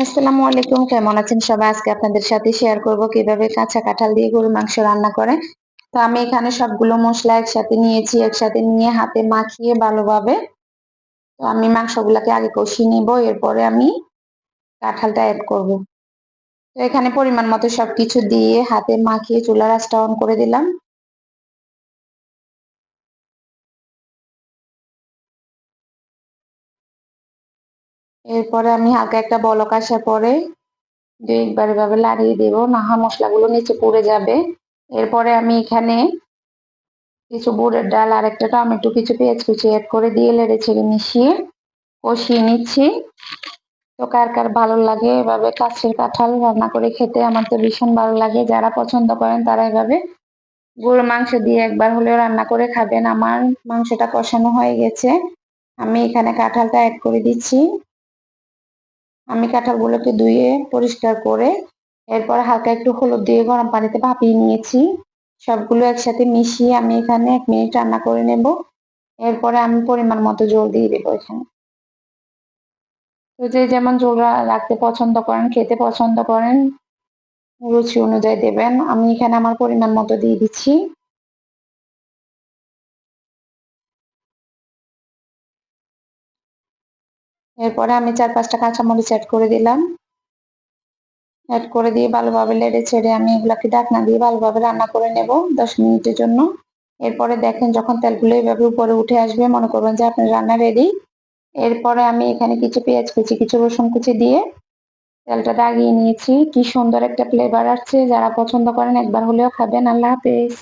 আসসালামু আলাইকুম, কেমন আছেন সবাই? আজকে আপনাদের সাথে শেয়ার করব কিভাবে কাঁচা কাঁঠাল দিয়ে গরুর মাংস রান্না করে। তো আমি এখানে সবগুলো মশলা একসাথে নিয়েছি, একসাথে নিয়ে হাতে মাখিয়ে ভালোভাবে তো আমি মাংসগুলাকে আগে কষিয়ে নিব, এরপরে আমি কাঁঠালটা অ্যাড করব। তো এখানে পরিমাণ মতো সবকিছু দিয়ে হাতে মাখিয়ে চুলার আঁচটা অন করে দিলাম। এরপরে আমি হালকা একটা বলক আসার পরে দুইবার এভাবে লাড়িয়ে দেবো, না হয় মশলাগুলো নিচে পুড়ে যাবে। এরপরে আমি এখানে কিছু বুটের ডাল আর একটা টমেটো, কিছু পেঁয়াজ কুচি অ্যাড করে দিয়ে নেড়ে ছেড়ে মিশিয়ে কষিয়ে নিচ্ছি। তো কার কার ভালো লাগে এভাবে কাছের কাঁঠাল রান্না করে খেতে? আমার তো ভীষণ ভালো লাগে। যারা পছন্দ করেন তারা এভাবে গরুর মাংস দিয়ে একবার হলেও রান্না করে খাবেন। আমার মাংসটা কষানো হয়ে গেছে, আমি এখানে কাঁঠালটা অ্যাড করে দিচ্ছি। আমি কাঁঠালগুলোকে ধুয়ে পরিষ্কার করে এরপর হালকা একটু হলুদ দিয়ে গরম পানিতে ভাপিয়ে নিয়েছি। সবগুলো একসাথে মিশিয়ে আমি এখানে 1 মিনিট রান্না করে নেব। এরপরে আমি পরিমাণ মতো জল দিয়ে দেবো এখানে। তো যে যেমন ঝোল রাখতে পছন্দ করেন, খেতে পছন্দ করেন, রুচি অনুযায়ী দেবেন। আমি এখানে আমার পরিমাণ মতো দিয়ে দিচ্ছি। এরপরে আমি 4-5টা কাঁচামরিচ অ্যাড করে দিলাম। অ্যাড করে দিয়ে ভালোভাবে নেড়ে ছেড়ে আমি এগুলাকে ঢাকনা দিয়ে ভালোভাবে রান্না করে নেব 10 মিনিটের জন্য। এরপরে দেখেন যখন তেলগুলো এইভাবে উপরে উঠে আসবে, মনে করবেন যে আপনার রান্না রেডি। এরপরে আমি এখানে কিছু পেঁয়াজ কুচি, কিছু রসুন কুচি দিয়ে তেলটা দাগিয়ে নিয়েছি। কি সুন্দর একটা ফ্লেভার আসছে। যারা পছন্দ করেন একবার হলেও খাবেন। আল্লাহ হাফেজ।